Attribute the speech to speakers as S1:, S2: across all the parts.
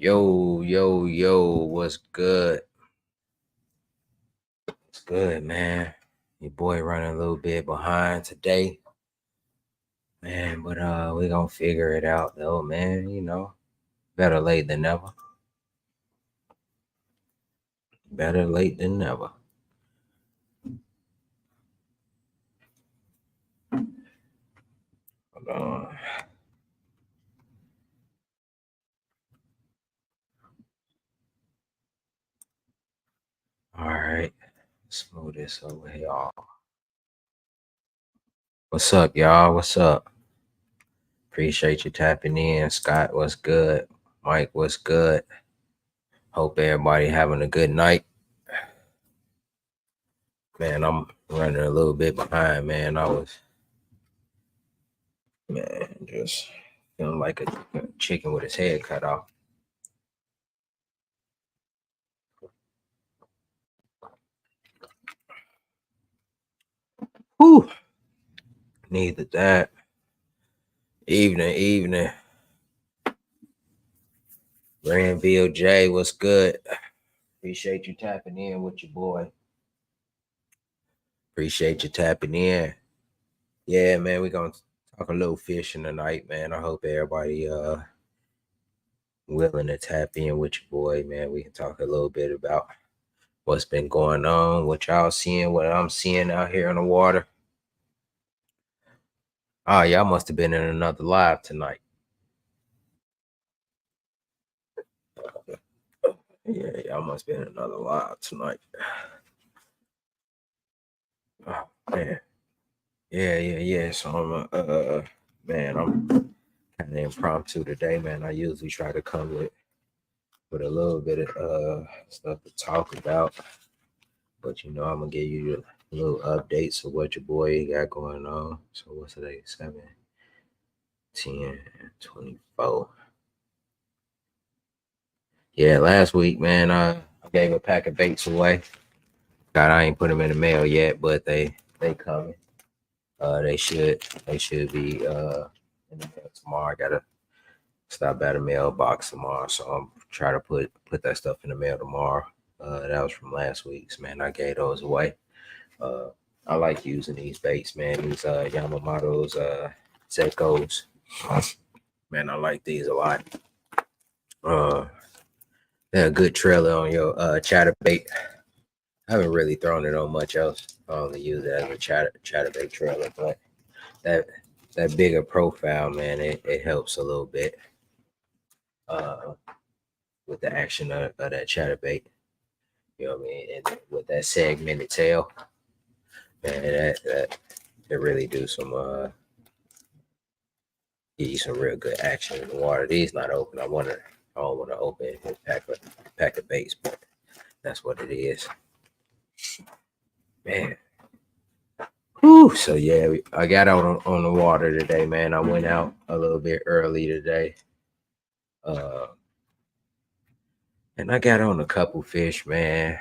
S1: Yo, what's good? What's good, man? Your boy running a little bit behind today, man, but we gonna figure it out though, man. Better late than never. Better late than never. Hold on. All right, let's move this over here. What's up, y'all? What's up? Appreciate you tapping in. Scott, what's good? Mike, what's good? Hope everybody having a good night. Man, I'm running a little bit behind, man. Just feeling like a chicken with his head cut off. Whew. Neither that. Evening. Granville J, what's good? Appreciate you tapping in with your boy. Appreciate you tapping in. Yeah, man, we're gonna talk a little fishing tonight, man. I hope everybody willing to tap in with your boy, man. We can talk a little bit about what's been going on, what y'all seeing, what I'm seeing out here in the water. Oh, y'all must have been in another live tonight. Yeah, y'all must be in another live tonight. Oh man. Yeah. So I'm kind of impromptu today, man. I usually try to come with a little bit of stuff to talk about. But I'm gonna give you little updates of what your boy got going on. So what's today? 7, 10, 24. Yeah, last week, man, I gave a pack of baits away. God, I ain't put them in the mail yet, but they coming. They should be in the mail tomorrow. I gotta stop by the mailbox tomorrow, so I'm trying to put that stuff in the mail tomorrow. That was from last week's, man. I gave those away. I like using these baits, man. These Yamamoto's Zekos. Man, I like these a lot. They're a good trailer on your chatterbait. I haven't really thrown it on much else. I only use it as a chatterbait trailer, but that bigger profile, man, it helps a little bit with the action of that chatterbait. You know what I mean? And with that segmented tail, man, that it really do some give you some real good action in the water. These not open. I don't want to open a pack of baits, but that's what it is. Man. Whew. So yeah, I got out on the water today, man. I went out a little bit early today. And I got on a couple fish, man.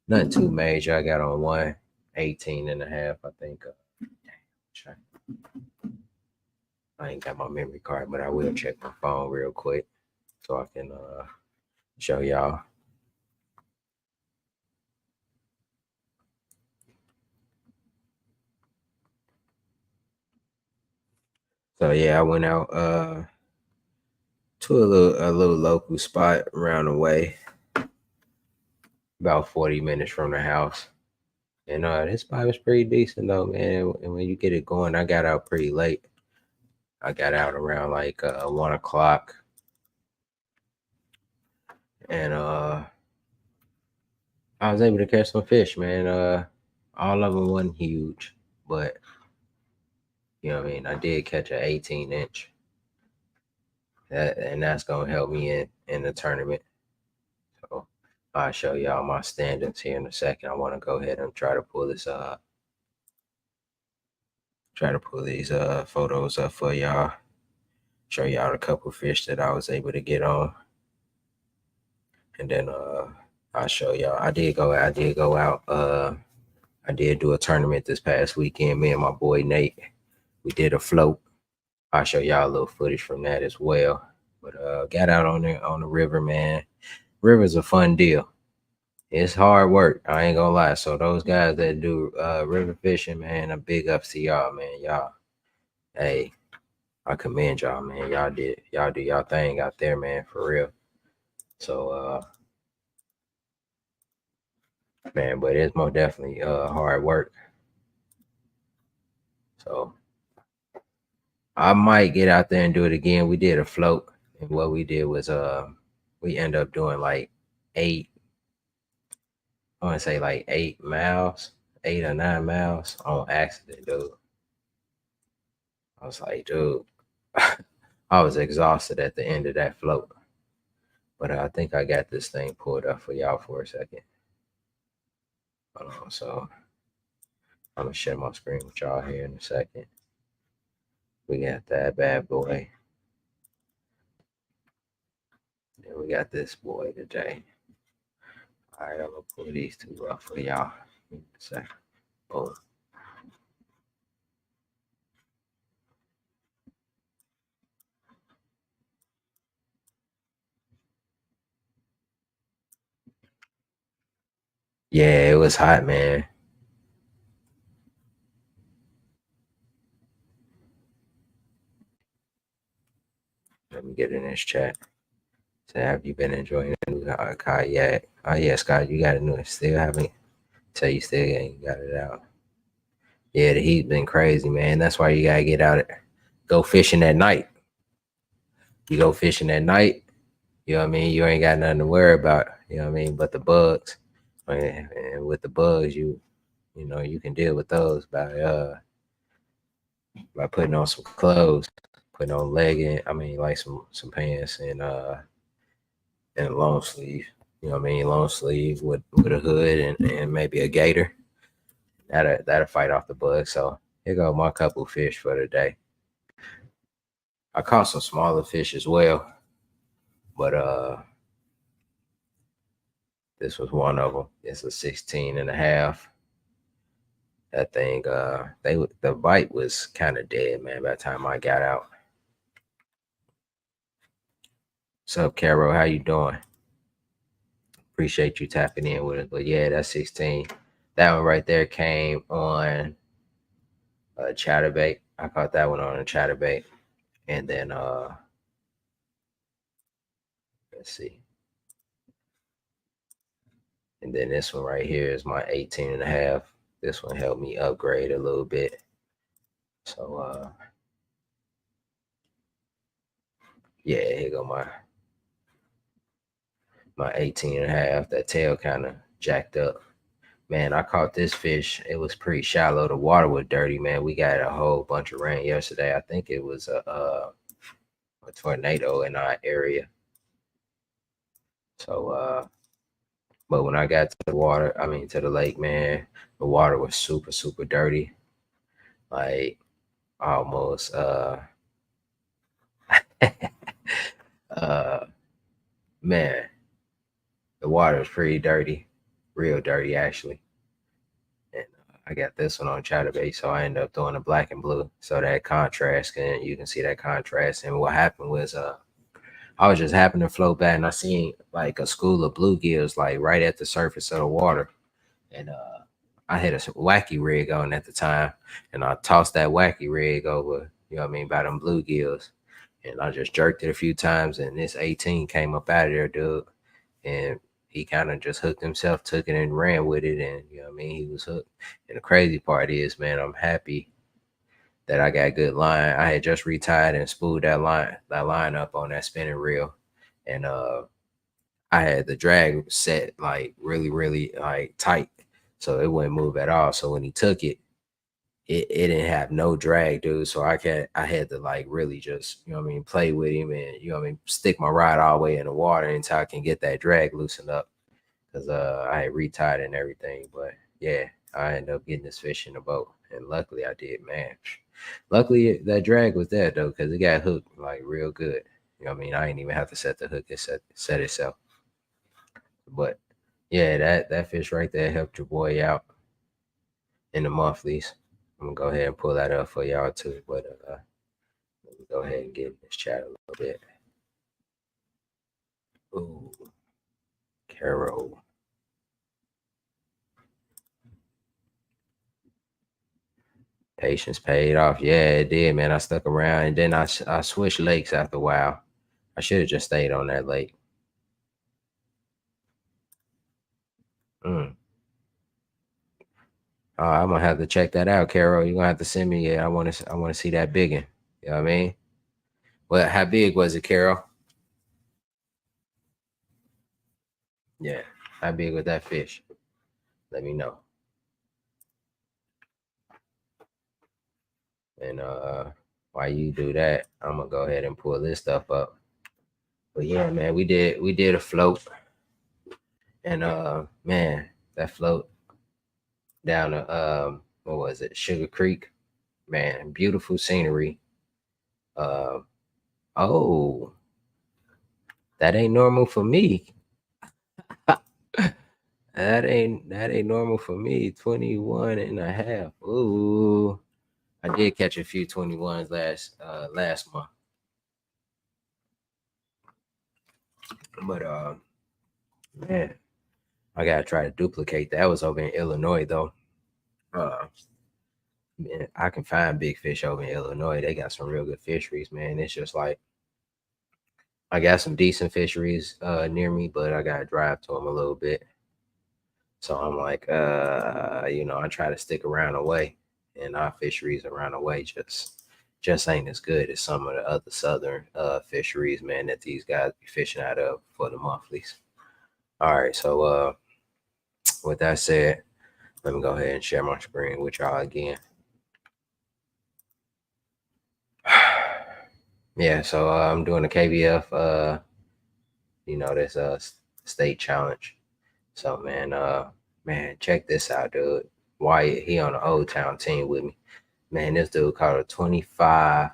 S1: Nothing too major. I got on one 18 and a half, I think. I ain't got my memory card, but I will check my phone real quick so I can show y'all. So yeah, I went out to a little local spot around the way, about 40 minutes from the house. And this spot was pretty decent though, man. And when you get it going, I got out pretty late. I got out around like 1 o'clock. And I was able to catch some fish, man. All of them wasn't huge, but you know what I mean? I did catch an 18-inch. And that's gonna help me in the tournament. So I'll show y'all my standings here in a second. I want to go ahead and try to pull these photos up for y'all. Show y'all a couple fish that I was able to get on. And then I'll show y'all. I did go out. I did do a tournament this past weekend. Me and my boy Nate, we did a float. I'll show y'all a little footage from that as well. But got out on the river, man. River's a fun deal. It's hard work. I ain't gonna lie. So those guys that do river fishing, man, a big ups to y'all, man. Y'all, hey, I commend y'all, man. Y'all do y'all thing out there, man, for real. So man, but it's most definitely hard work. So I might get out there and do it again. We did a float, and what we did was we end up doing like eight, I want to say like 8 miles, 8 or 9 miles on accident, dude. I was like, dude, I was exhausted at the end of that float. But I think I got this thing pulled up for y'all for a second. Hold on, so I'm gonna share my screen with y'all here in a second. We got that bad boy. Then we got this boy today. All right, I'm gonna pull these two up for y'all. In a second. Boom. Yeah, it was hot, man. Let me get in this chat. So have you been enjoying the new kayak? Oh yeah, Scott, you got a new. Still haven't. Tell you still ain't got it out. Yeah, the heat been crazy, man. That's why you gotta get out. Go fishing at night. You go fishing at night. You know what I mean? You ain't got nothing to worry about. You know what I mean? But the bugs, and with the bugs, you know you can deal with those by putting on some clothes, putting on legging. I mean, like some pants and a long sleeve. You know what I mean? Long sleeve with a hood and maybe a gator. That'll fight off the bug. So here go my couple fish for the day. I caught some smaller fish as well, but this was one of them. It's a 16 and a half. That thing, the bite was kind of dead, man. By the time I got out. What's up, Caro? How you doing? Appreciate you tapping in with us. But yeah, that's 16. That one right there came on a chatterbait. I caught that one on a chatterbait, and then let's see, and then this one right here is my 18 and a half. This one helped me upgrade a little bit. So yeah, here go my 18 and a half. That tail kind of jacked up. Man, I caught this fish. It was pretty shallow. The water was dirty, man. We got a whole bunch of rain yesterday. I think it was a tornado in our area. So but when I got to the water, I mean to the lake, man, the water was super, super dirty. Like almost uh man, the water was pretty dirty. Real dirty actually. And I got this one on chatterbait, so I ended up throwing a black and blue. So that contrast, and you can see that contrast. And what happened was I was just happening to float back and I seen like a school of bluegills like right at the surface of the water. And I had a wacky rig on at the time, and I tossed that wacky rig over, you know what I mean, by them bluegills. And I just jerked it a few times, and this 18 came up out of there, dude. And he kind of just hooked himself, took it and ran with it, and you know what I mean, he was hooked. And the crazy part is, man, I'm happy that I got good line. I had just retired and spooled that line up on that spinning reel, and I had the drag set like really, really like tight, so it wouldn't move at all. So when he took it, it didn't have no drag, dude. So I had to like really just, you know what I mean, play with him and you know what I mean, stick my rod all the way in the water until I can get that drag loosened up. Cause I had retied and everything. But yeah, I ended up getting this fish in the boat. And luckily I did, man. Luckily that drag was there though, because it got hooked like real good. You know what I mean? I didn't even have to set the hook, it set itself. But yeah, that fish right there helped your boy out in the monthlies. I'm gonna go ahead and pull that up for y'all too. But let me go ahead and get in this chat a little bit. Ooh, Carol. Patience paid off. Yeah, it did, man. I stuck around and then I switched lakes after a while. I should have just stayed on that lake. Mm. I'm gonna have to check that out, Carol. You're gonna have to send me. Yeah, I want to see that biggin. You know what I mean? Well, how big was it, Carol? Yeah, how big was that fish? Let me know. And while you do that, I'm gonna go ahead and pull this stuff up. But yeah, man, we did a float, and man, that float down to what was it, Sugar Creek? Man, beautiful scenery. Uh, oh, that ain't normal for me. That ain't normal for me. 21 and a half. Ooh. I did catch a few 21s last month. But man, I gotta try to duplicate that. That was over in Illinois though. Uh man, I can find big fish over in Illinois. They got some real good fisheries, man. It's just like I got some decent fisheries near me, but I gotta drive to them a little bit. So I'm like, I try to stick around the way, and our fisheries around the way just ain't as good as some of the other southern fisheries, man, that these guys be fishing out of for the monthlies. All right, so with that said, let me go ahead and share my screen with y'all again. Yeah, so I'm doing the KBF, this state challenge. So man, check this out, dude. Wyatt, he on the Old Town team with me. Man, this dude caught a 25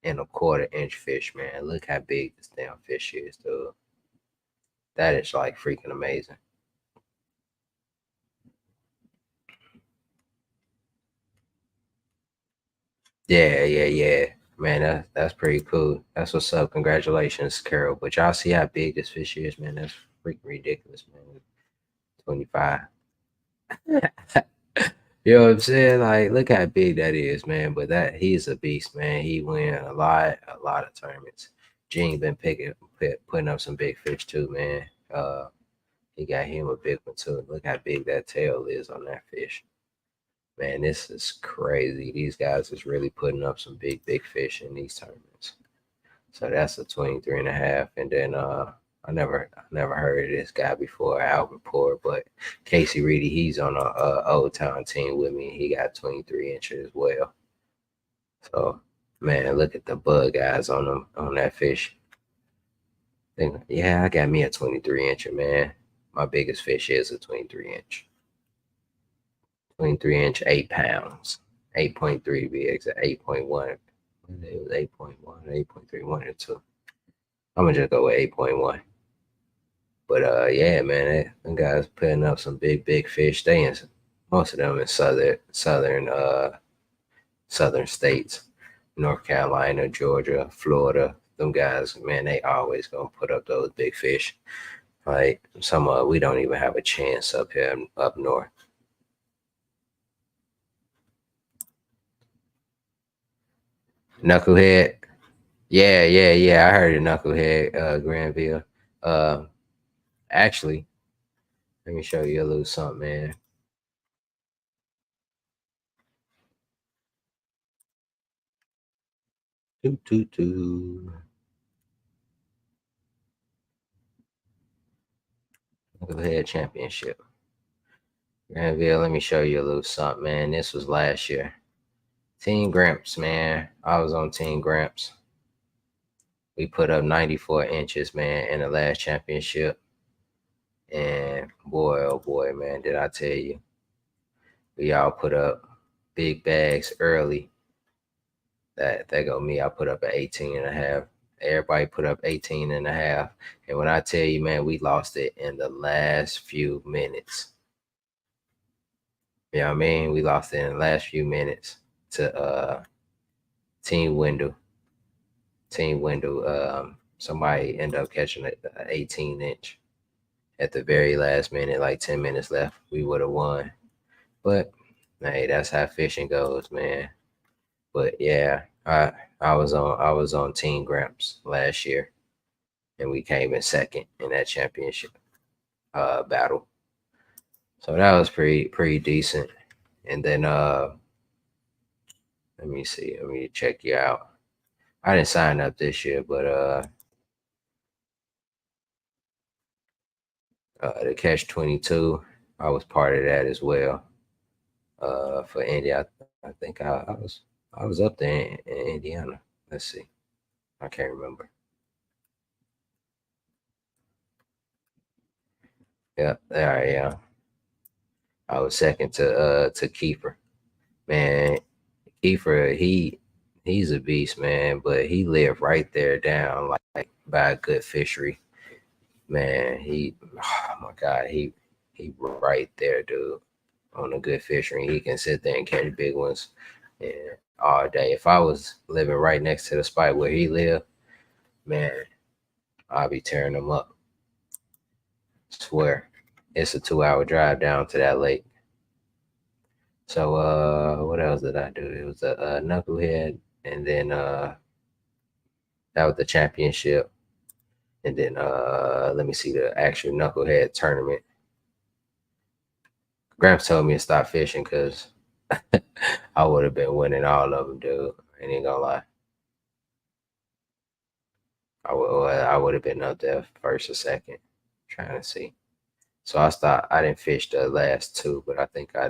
S1: and a quarter inch fish, man. Look how big this damn fish is, dude. That is like freaking amazing. Yeah, yeah, yeah. Man, that's pretty cool. That's what's up. Congratulations, Carol. But y'all see how big this fish is, man. That's freaking ridiculous, man. 25. You know what I'm saying? Like, look how big that is, man. But that he's a beast, man. He win a lot of tournaments. Gene been putting up some big fish too, man. He got him a big one too. Look how big that tail is on that fish. Man, this is crazy. These guys is really putting up some big fish in these tournaments. So that's a 23 and a half. And then I never heard of this guy before, Albert Poor, but Casey Reedy, he's on a Old Town team with me. He got 23 inches as well. So man, look at the bug eyes on them on that fish. Yeah, I got me a 23 incher, man. My biggest fish is a 23 inch. 23-inch, 8 pounds. 8.3 to be exact. 8.1. It was 8.1, 8.3, one or two. I'm gonna just go with 8.1. But yeah, man, them guys putting up some big fish. They in most of them in southern states, North Carolina, Georgia, Florida. Them guys, man, they always gonna put up those big fish. Like some we don't even have a chance up here up north. Knucklehead. Yeah, yeah, yeah. I heard of Knucklehead, Granville. Uh, actually, let me show you a little something, man. Toot toot toot. Knucklehead Championship. Granville, let me show you a little something, man. This was last year. Team Gramps, man. I was on Team Gramps. We put up 94 inches, man, in the last championship. And boy, oh boy, man, did I tell you, we all put up big bags early. That go me. I put up an 18 and a half. Everybody put up 18 and a half. And when I tell you, man, we lost it in the last few minutes. You know what I mean? We lost it in the last few minutes to Team Wendell. Team Wendell somebody ended up catching an 18-inch at the very last minute, like 10 minutes left. We would have won. But hey, that's how fishing goes, man. But yeah, I was on Team Gramps last year, and we came in second in that championship battle. So that was pretty decent. And then let me see, let me check you out. I didn't sign up this year, but the Catch 22, I was part of that as well. For India, I think I was up there in Indiana. Let's see, I can't remember. Yeah, there I am. I was second to Kiefer. Man, Kiefer, he's a beast, man. But he lived right there down like by a good fishery. Man, oh my God, he right there, dude, on a good fishery. He can sit there and catch big ones and all day. If I was living right next to the spot where he lived, man, I'd be tearing them up. Swear. It's a 2 hour drive down to that lake. So what else did I do? It was a knucklehead, and then that was the championship. And then let me see the actual knucklehead tournament. Gramps told me to stop fishing because I would have been winning all of them, dude. I ain't gonna lie. I would have been up there first or second. Trying to see. So I stopped. I didn't fish the last two, but I think uh,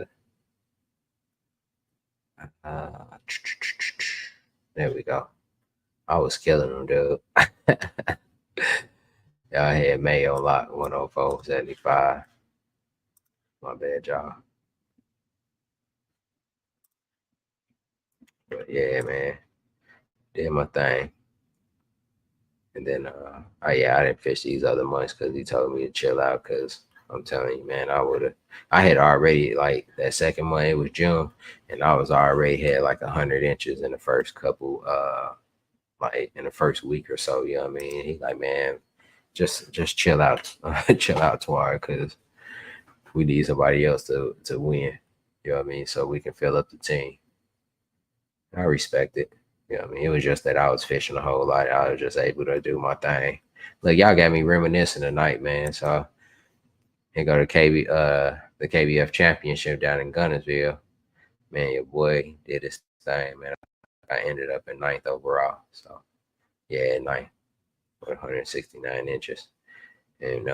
S1: there we go. I was killing them, dude. Y'all had Mayo lock 104.75. My bad, y'all. But yeah, man, did my thing. And then, yeah, I didn't fish these other months because he told me to chill out. Because I'm telling you, man, I had already like that second month. It was June, and I was already had like 100 inches in the first couple, like in the first week or so. You know what I mean? He like, man, just chill out, chill out, Twar, because we need somebody else to win. You know what I mean? So we can fill up the team. I respect it. You know what I mean? It was just that I was fishing a whole lot. I was just able to do my thing. Look, y'all got me reminiscing tonight, man. So and go to the KBF championship down in Gunnersville. Man, your boy did his thing, man. I ended up in ninth overall. So yeah, ninth with 169 inches. And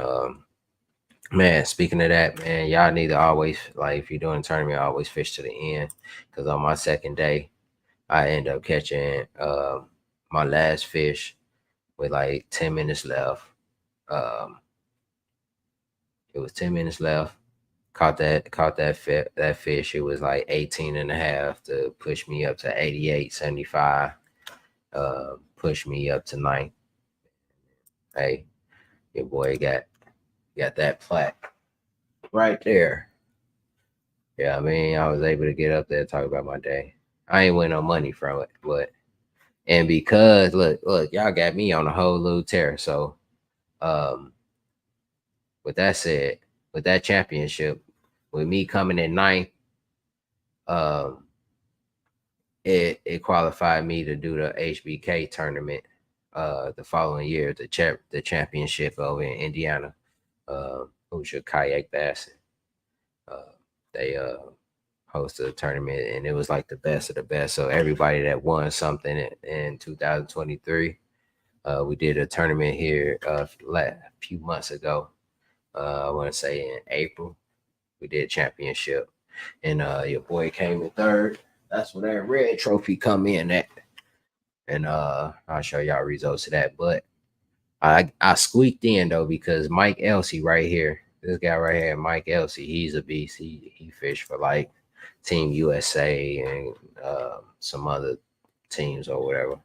S1: man, speaking of that, man, y'all need to always like if you're doing a tournament, always fish to the end. Cause on my second day, I end up catching my last fish with like 10 minutes left. Um, it was 10 minutes left. Caught that fish. It was like 18 and a half to push me up to 88.75. Push me up to ninth. Hey, your boy got that plaque right there. Yeah, I mean, I was able to get up there and talk about my day. I ain't win no money from it, but and because look, y'all got me on a whole little tear. So um with that said, with that championship, with me coming in ninth, um it qualified me to do the HBK tournament the following year, the championship over in Indiana. Who's your kayak bass? Uh, they hosted a tournament, and it was like the best of the best. So everybody that won something in 2023, we did a tournament here a few months ago. I want to say in April, we did championship, and your boy came in third. That's where that red trophy come in at, and I'll show y'all results of that. But I squeaked in though because Mike Elsey right here, this guy right here, Mike Elsey, he's a beast. He fished for like Team USA and some other teams or whatever.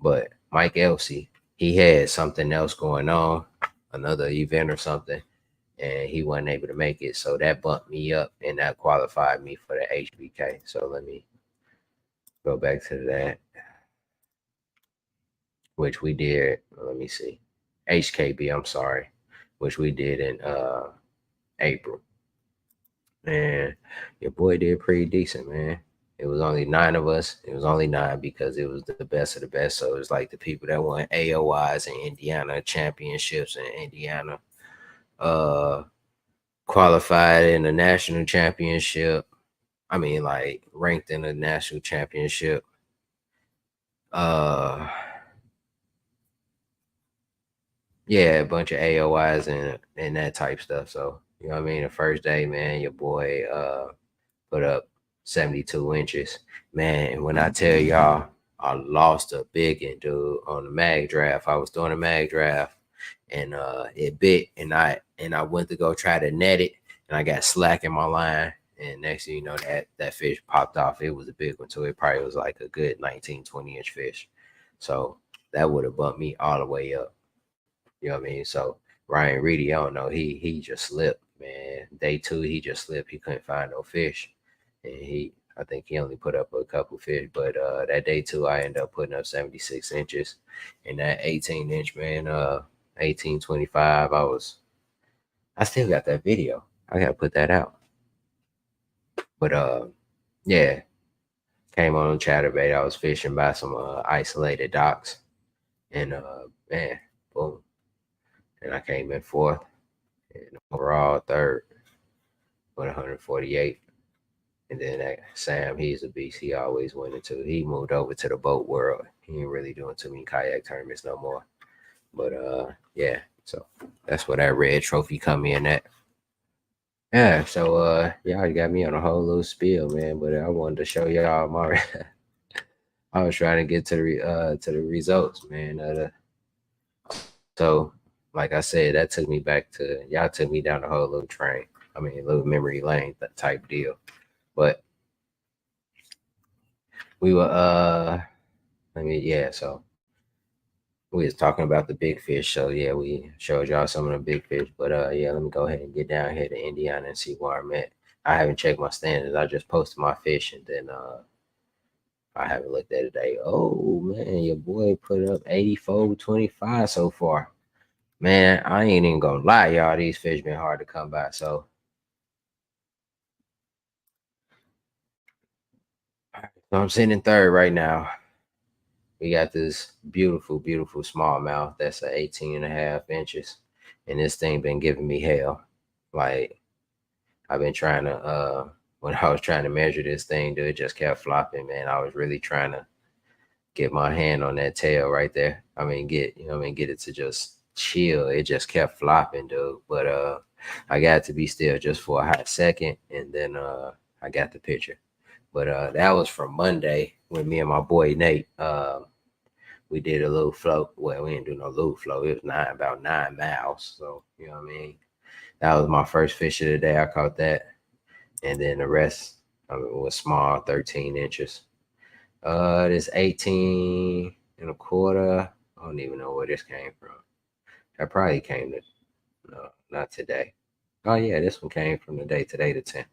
S1: But Mike Elsey, he had something else going on, another event or something, and he wasn't able to make it. So that bumped me up and that qualified me for the HBK. So let me go back to that. which we did. Let me see, HKB. I'm sorry, which we did in April. And your boy did pretty decent, man. It was only 9 of us. It was only 9 because it was the best of the best. So it was like the people that won AOYs and Indiana championships and Indiana uh qualified in the national championship. I mean, like ranked in the national championship. Uh yeah, a bunch of AOYs and that type stuff. So, you know what I mean? The first day, man, your boy put up 72 inches. Man, and when I tell y'all, I lost a big one, dude, on the mag draft. I was doing a mag draft and it bit and I went to go try to net it and I got slack in my line. And next thing you know, that fish popped off. It was a big one too. It probably was like a good 19, 20 inch fish. So that would have bumped me all the way up. You know what I mean? So Ryan Reedy, I don't know. He just slipped, man. Day 2, he just slipped. He couldn't find no fish. And I think he only put up a couple fish. But that day 2, I ended up putting up 76 inches. And that 18 inch, man, 1825, I still got that video. I gotta put that out. But yeah, came on Chatterbait. I was fishing by some isolated docks. And man, boom. And I came in 4th. And overall 3rd with 148. And then that Sam, he's a beast. He always winning too. He moved over to the boat world. He ain't really doing too many kayak tournaments no more. But yeah, so that's where that red trophy come in at. Yeah, so y'all got me on a whole little spiel, man. But I wanted to show y'all my I was trying to get to the results, man. So like I said, that took me back to y'all took me down the whole little train. I mean, a little memory lane type deal. But we were I mean, yeah, so we was talking about the big fish. So yeah, we showed y'all some of the big fish. But yeah, let me go ahead and get down here to Indiana and see where I'm at. I haven't checked my standings. I just posted my fish and then I haven't looked at it today. Oh man, your boy put up 84.25 so far. Man, I ain't even gonna lie, y'all. These fish been hard to come by. So I'm sitting in 3rd right now. We got this beautiful, beautiful smallmouth that's 18 and a half inches. And this thing been giving me hell. Like I've been trying to when I was trying to measure this thing, dude, it just kept flopping, man. I was really trying to get my hand on that tail right there. I mean, get it to just chill. It just kept flopping, dude. But I got to be still just for a hot second and then I got the picture. But that was from Monday when me and my boy Nate we did a little float. Well, we didn't do no little float. It was about 9 miles. So, you know what I mean? That was my first fish of the day. I caught that. And then the rest, I mean, was small, 13 inches. This 18 and a quarter. I don't even know where this came from. That probably came to, no, not today. Oh, yeah, this one came from the day today to 10.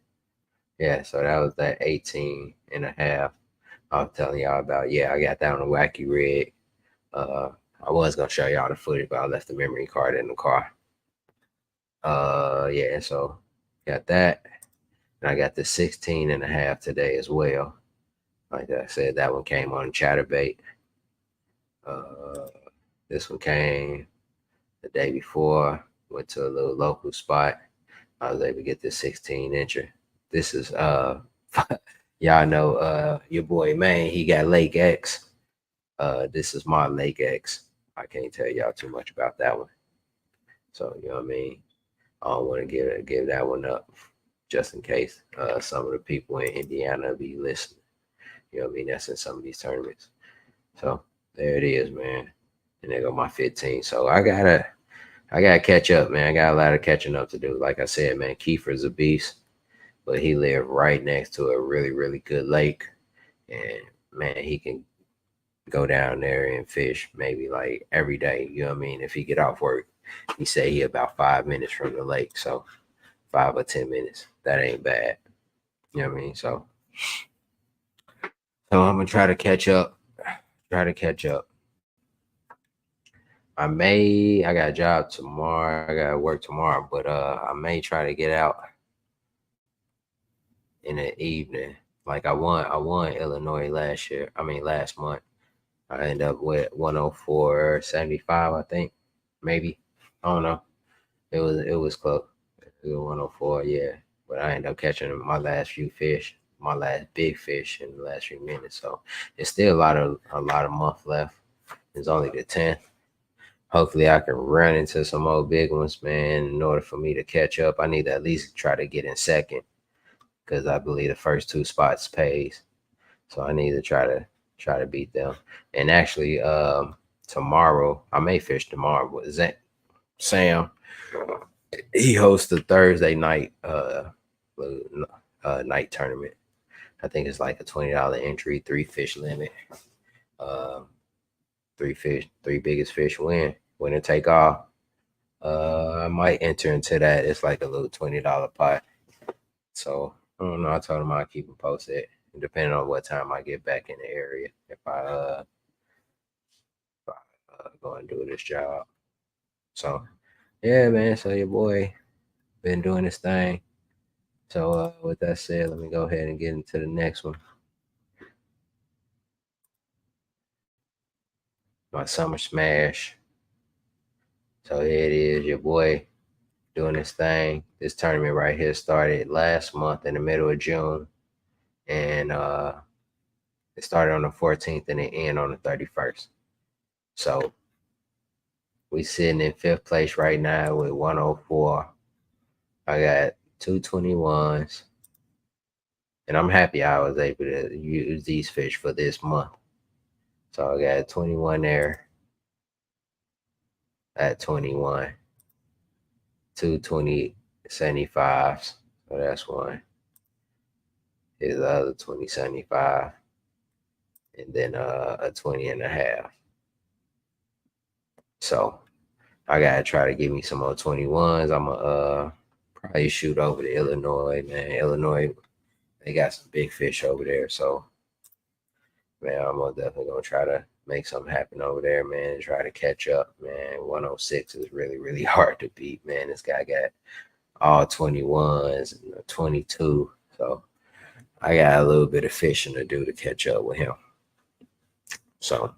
S1: Yeah, so that was that 18 and a half I was telling y'all about. Yeah, I got that on a wacky rig. I was gonna show y'all the footage, but I left the memory card in the car. Yeah, so got that. And I got the 16 and a half today as well. Like I said, that one came on Chatterbait. Uh, this one came the day before. Went to a little local spot. I was able to get this 16 incher. This is y'all know your boy Maine, he got Lake X. This is my Lake X. I can't tell y'all too much about that one. So you know what I mean? I don't want to give that one up just in case some of the people in Indiana be listening. You know what I mean? That's in some of these tournaments. So there it is, man. And there go my 15. So I gotta catch up, man. I got a lot of catching up to do. Like I said, man, Kiefer's a beast, but he lived right next to a really, really good lake. And man, he can go down there and fish maybe like every day. You know what I mean? If he get off work, he say he about 5 minutes from the lake. So 5 or 10 minutes. That ain't bad. You know what I mean? So I'm gonna try to catch up. I got a job tomorrow. I got to work tomorrow, but I may try to get out in the evening. Like I won Illinois last year. I mean last month. I ended up with 104.75, I think, maybe. I don't know. It was close. It was 104, yeah. But I ended up catching my last few fish, my last big fish in the last few minutes. So it's still a lot of month left. It's only the 10th. Hopefully I can run into some more big ones, man. In order for me to catch up, I need to at least try to get in second because I believe the first two spots pays. So I need to try to beat them. And actually, tomorrow I may fish tomorrow. But Sam, he hosts the Thursday night night tournament. I think it's like a $20 entry, 3 fish limit. Uh, 3 fish, 3 biggest fish win. Winner take all. I might enter into that. It's like a little $20 pot. So I don't know. I told him I'll keep him posted, depending on what time I get back in the area. If I go and do this job. So yeah, man. So your boy been doing this thing. So with that said, let me go ahead and get into the next one. My summer smash. So here it is, your boy doing this thing. This tournament right here started last month in the middle of June, and it started on the 14th and it ended on the 31st. So we sitting in fifth place right now with 104. I got 221s, and I'm happy I was able to use these fish for this month. So I got 21 there at 21, 220.75s. So that's one. Here's the other 20.75, and then a 20 and a half. So I gotta try to give me some more 21s. I'm gonna probably shoot over to Illinois, man. Illinois, they got some big fish over there. So man, I'm definitely gonna try to make something happen over there, man, and try to catch up, man. 106 is really, really hard to beat, man. This guy got all 21s and a 22. So I got a little bit of fishing to do to catch up with him. So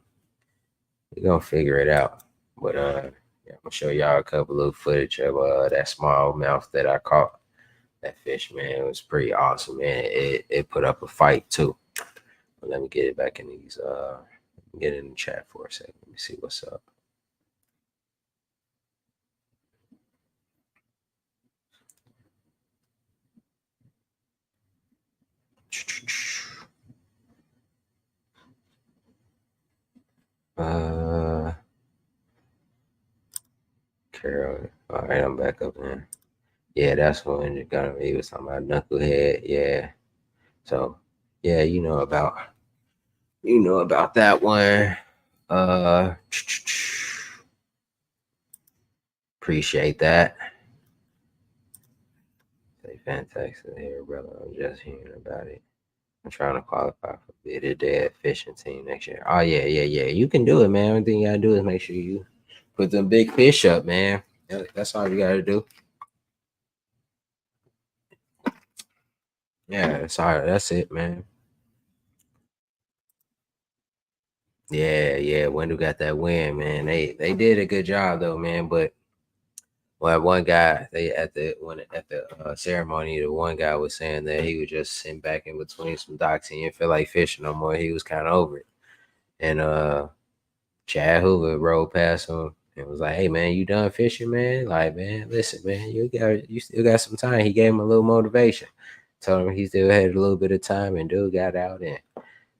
S1: we're gonna figure it out. But yeah, I'm gonna show y'all a couple of footage of that smallmouth that I caught. That fish, man, it was pretty awesome, man. It put up a fight too. But let me get it back in these get in the chat for a second. Let me see what's up. Uh Carol. All right, I'm back up there. Yeah, that's when you got he was talking about knucklehead. Yeah. So yeah, you know about that one. Uh Appreciate that. Say fantastic here, brother. I'm just hearing about it. I'm trying to qualify for be the dead fishing team next year. Oh yeah, yeah, yeah. You can do it, man. Only thing you gotta do is make sure you put them big fish up, man. That's all you gotta do. Yeah, that's all. That's it, man. Yeah, yeah. Wendell got that win, man. They did a good job though, man. But well, one guy they at the ceremony, the one guy was saying that he was just sitting back in between some docks and he didn't feel like fishing no more. He was kind of over it, and Chad Hoover rode past him and was like, "Hey man, you done fishing, man? Like, man, listen, man, you still got some time." He gave him a little motivation, told him he still had a little bit of time, and dude got out and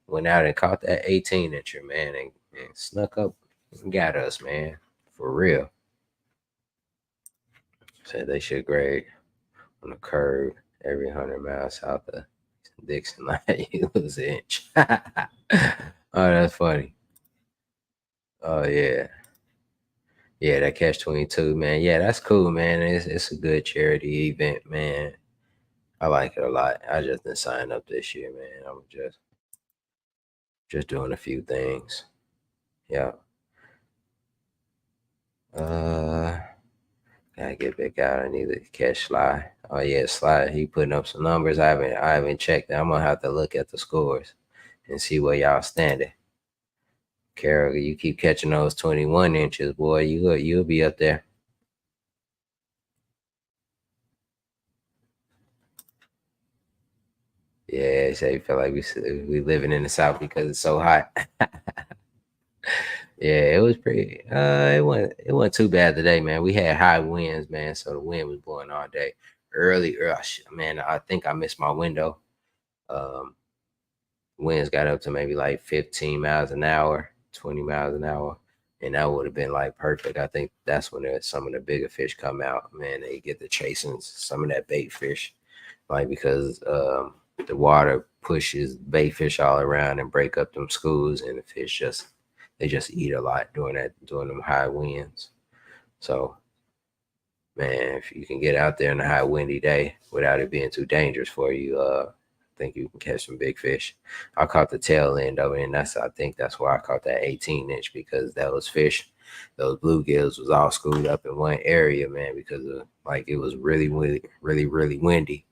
S1: went out and caught that 18 incher, man, and snuck up and got us, man, for real. Said they should grade on the curve every 100 miles south of Dixon, like you lose an inch. Oh, that's funny. Oh yeah. Yeah, that catch 22, man. Yeah, that's cool, man. It's a good charity event, man. I like it a lot. I just didn't sign up this year, man. I'm just doing a few things. Yeah. Gotta get back out. I need to catch Sly. Oh yeah, Sly. He putting up some numbers. I haven't checked. I'm gonna have to look at the scores and see where y'all standing. Carol, you keep catching those 21 inches, boy. You'll be up there. Yeah, so you feel like we living in the south because it's so hot. Yeah, it was pretty. It wasn't too bad today, man. We had high winds, man. So the wind was blowing all day. Man. I think I missed my window. Um, Winds got up to maybe like 15 miles an hour, 20 miles an hour, and that would have been like perfect. I think that's when some of the bigger fish come out. Man, they get to chasing some of that bait fish, like because the water pushes bait fish all around and break up them schools, and the fish just eat a lot during them high winds. So man, if you can get out there in a high windy day without it being too dangerous for you, I think you can catch some big fish. I caught the tail end of it, and I think that's why I caught that 18 inch, because those fish, those bluegills was all schooled up in one area, man, because of like it was really, really, really, really windy.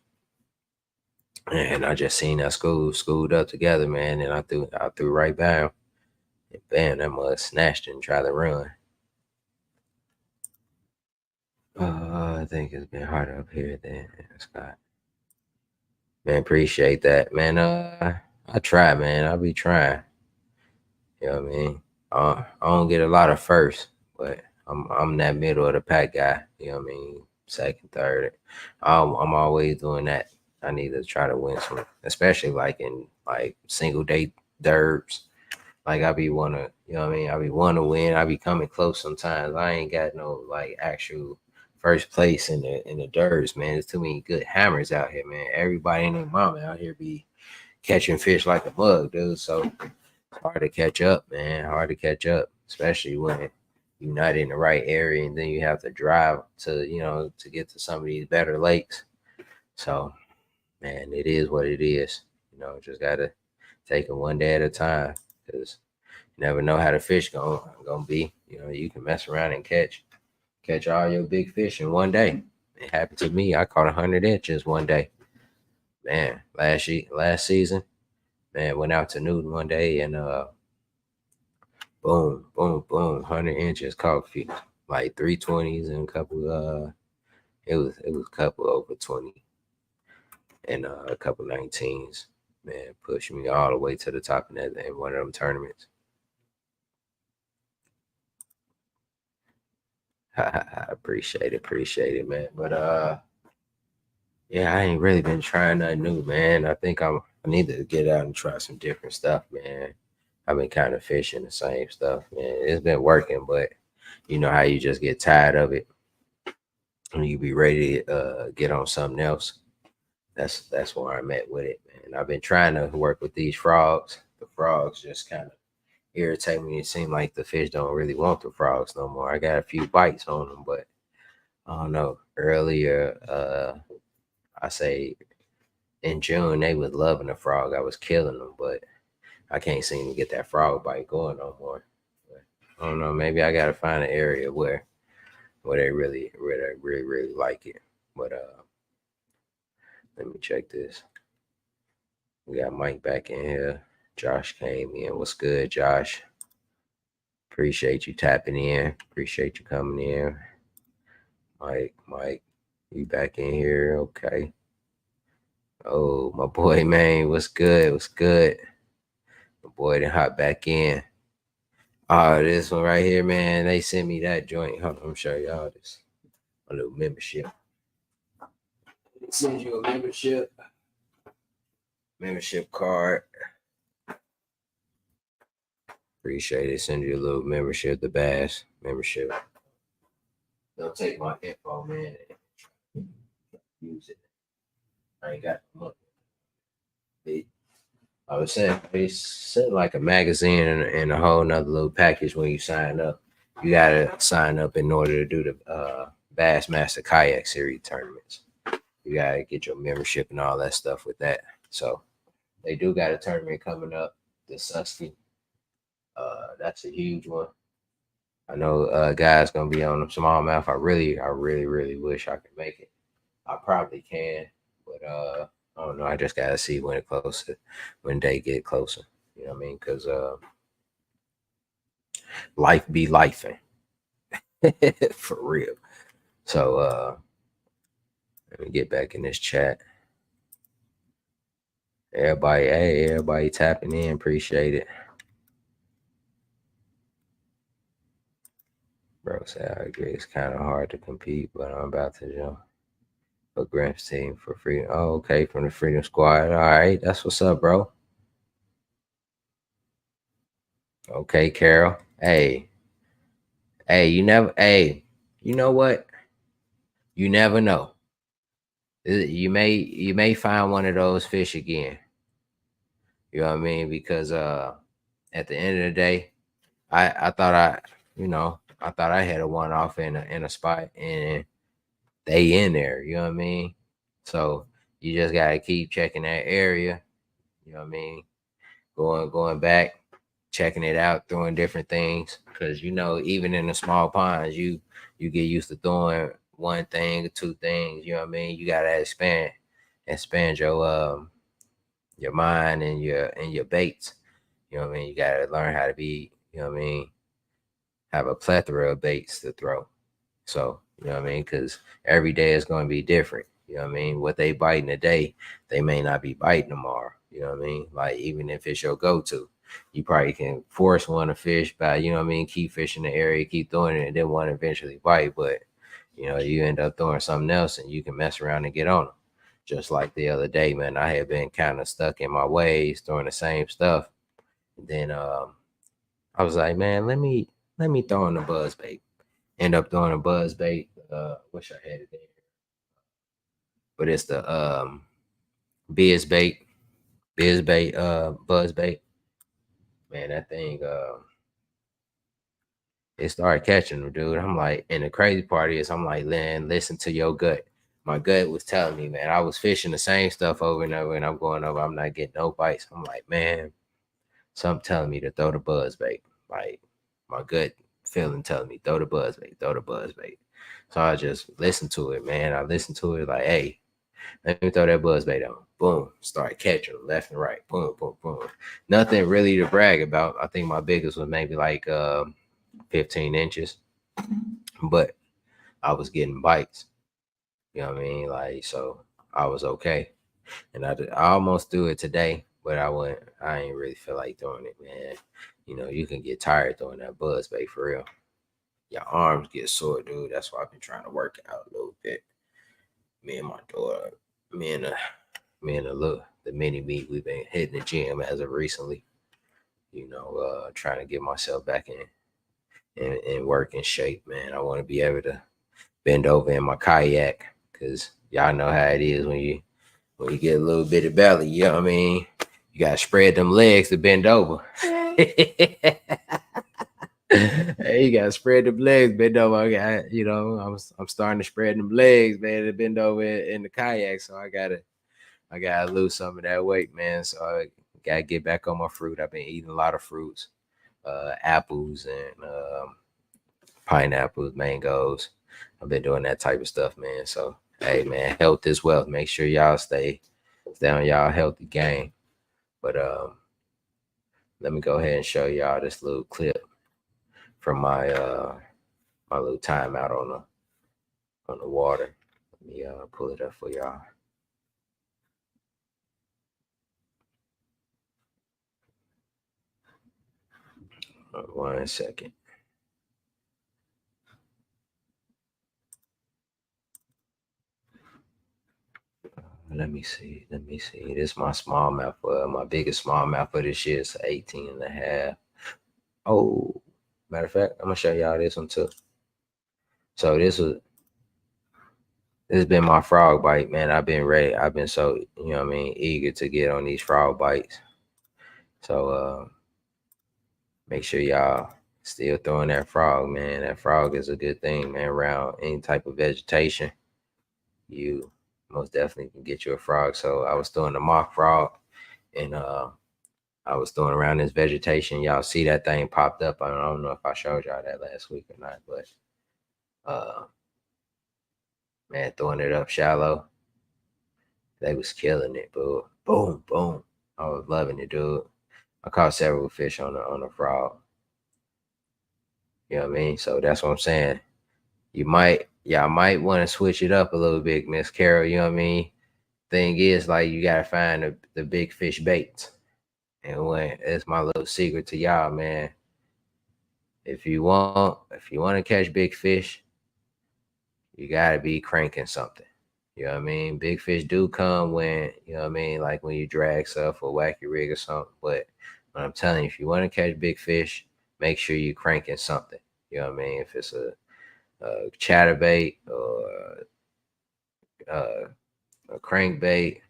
S1: And I just seen that schooled up together, man, and I threw right by him. And bam, that mud snatched and tried to run. I think it's been harder up here than Scott. Man, appreciate that, man. I try, man. I be trying. You know what I mean? I don't get a lot of first, but I'm that middle of the pack guy. You know what I mean? Second, third. I'm always doing that. I need to try to win some, especially like in like single day derbs. Like I be wanna, you know what I mean? I be wanna win. I be coming close sometimes. I ain't got no like actual first place in the derbs, man. There's too many good hammers out here, man. Everybody and their mama out here be catching fish like a mug, dude. So hard to catch up, man. Hard to catch up, especially when you're not in the right area, and then you have to drive to get to some of these better lakes. So, man, it is what it is. Just gotta take it one day at a time, because you never know how the fish gonna be. You can mess around and catch all your big fish in one day. It happened to me. I caught 100 inches one day. Man, last season, man, went out to Newton one day and boom, boom, boom, 100 inches caught fish, like 320s and a couple. It was a couple over 20 and a couple 19s. Man, pushed me all the way to the top in one of them tournaments. I appreciate it, man. But yeah, I ain't really been trying nothing new, man. I need to get out and try some different stuff, man. I've been kind of fishing the same stuff, man. It's been working, but you know how you just get tired of it and you be ready to get on something else. That's where I'm at with it, man. I've been trying to work with these frogs. The frogs just kind of irritate me. It seems like the fish don't really want the frogs no more. I got a few bites on them, but I don't know. Earlier, I say in June they was loving the frog. I was killing them, but I can't seem to get that frog bite going no more. But I don't know. Maybe I gotta find an area where they really like it. But let me check this. We got Mike back in here. Josh came in. What's good, Josh? Appreciate you tapping in. Appreciate you coming in. Mike, you back in here? Okay. Oh, my boy, man, what's good? What's good? My boy done hop back in. Oh, this one right here, man. They sent me that joint. Hold on, I'm show y'all this. A little membership. They send you a membership card. Appreciate it. Send you a little membership, the Bass membership. Don't take my info, man. Use it. I ain't got the money. I was saying they sent like a magazine and a whole nother little package when you sign up. You gotta sign up in order to do the Bassmaster Kayak Series tournaments. You gotta get your membership and all that stuff with that. So they do got a tournament coming up, the Susky. That's a huge one. I know guys gonna be on them smallmouth. I really wish I could make it. I probably can, but I don't know. I just gotta see when they get closer. You know what I mean? Because life be lifing for real. So let me get back in this chat. Everybody, hey, everybody tapping in. Appreciate it. Bro said I agree. It's kind of hard to compete, but I'm about to jump. But Griff's team for freedom. Oh, okay, from the Freedom Squad. All right, that's what's up, bro. Okay, Carol. Hey, you know what? You never know. You may find one of those fish again. You know what I mean? Because at the end of the day, I thought I thought I had a one off in a spot, and they in there. You know what I mean? So you just gotta keep checking that area. You know what I mean? Going back, checking it out, throwing different things. Because even in the small ponds, you get used to throwing one thing or two things. You know what I mean? You gotta expand your mind and your baits. You know what I mean? You gotta learn how to be. You know what I mean? Have a plethora of baits to throw. So, you know what I mean? Because every day is going to be different. You know what I mean? What they biting today, they may not be biting tomorrow. You know what I mean? Like, even if it's your go to, you probably can force one to fish by, you know what I mean? Keep fishing the area, keep throwing it, and then one eventually bite. But, you end up throwing something else and you can mess around and get on them. Just like the other day, man, I had been kind of stuck in my ways, throwing the same stuff. And then I was like, man, let me throw in the buzz bait. End up throwing a buzz bait. Wish I had it there, but it's the biz bait, buzz bait. Man, that thing, it started catching them, dude. I'm like, and the crazy part is, I'm like, listen to your gut. My gut was telling me, man, I was fishing the same stuff over and over, and I'm going over, I'm not getting no bites. I'm like, man, something telling me to throw the buzz bait. Like, my gut feeling telling me, throw the buzz bait, throw the buzz bait. So I just listened to it, man. I listened to it like, hey, let me throw that buzz bait on. Boom. Start catching them left and right. Boom, boom, boom. Nothing really to brag about. I think my biggest was maybe like 15 inches, but I was getting bites. You know what I mean? Like, so I was okay. And I almost threw it today, but I ain't really feel like throwing it, man. You can get tired throwing that buzz bait for real. Your arms get sore, dude. That's why I've been trying to work out a little bit. Me and my daughter, me and the me and the mini me, we've been hitting the gym as of recently. Trying to get myself back in working shape, man. I want to be able to bend over in my kayak because y'all know how it is when you get a little bit of belly. You know what I mean? You gotta spread them legs to bend over. Hey, you gotta spread them legs, bend over. I'm starting to spread them legs, man, to bend over in the kayak. So I gotta lose some of that weight, man. So I gotta get back on my fruit. I've been eating a lot of fruits, apples and pineapples, mangoes. I've been doing that type of stuff, man. So hey, man, health is wealth. Make sure y'all stay on y'all healthy game. But let me go ahead and show y'all this little clip from my little timeout on the water. Let me pull it up for y'all. 1 second. Let me see. Let me see. This is my smallmouth. My biggest smallmouth for this year is 18 and a half. Oh, matter of fact, I'm gonna show y'all this one too. So this has been my frog bite, man. I've been ready. I've been so eager to get on these frog bites. So make sure y'all still throwing that frog, man. That frog is a good thing, man. Around any type of vegetation, you most definitely can get you a frog. So I was throwing the mock frog, and I was throwing around this vegetation. Y'all see that thing popped up. I don't know if I showed y'all that last week or not, but man, throwing it up shallow. They was killing it, boo. Boom, boom. I was loving it, dude. I caught several fish on a frog. You know what I mean? So that's what I'm saying. Y'all might want to switch it up a little bit, Miss Carol. You know what I mean? Thing is, like, you gotta find the big fish baits. And when it's my little secret to y'all, man. If you want to catch big fish, you gotta be cranking something. You know what I mean? Big fish do come when, you know what I mean, like when you drag stuff or whack your rig or something. But I'm telling you, if you want to catch big fish, make sure you cranking something. You know what I mean? If it's a chatterbait or uh, a crankbait,